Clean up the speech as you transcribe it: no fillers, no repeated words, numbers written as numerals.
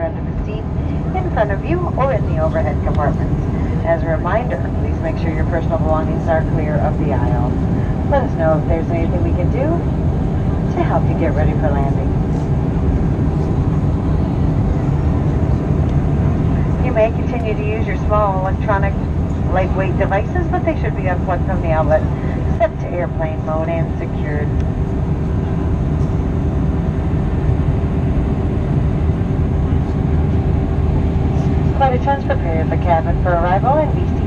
either end of the seat, in front of you, or in the overhead compartments. As a reminder, please make sure your personal belongings are clear of the aisle. Let us know if there's anything we can do to help you get ready for landing. You may continue to use your small electronic lightweight devices, but they should be unplugged from the outlet, set to airplane mode, and secured. Flight attendants, prepare the cabin for arrival and be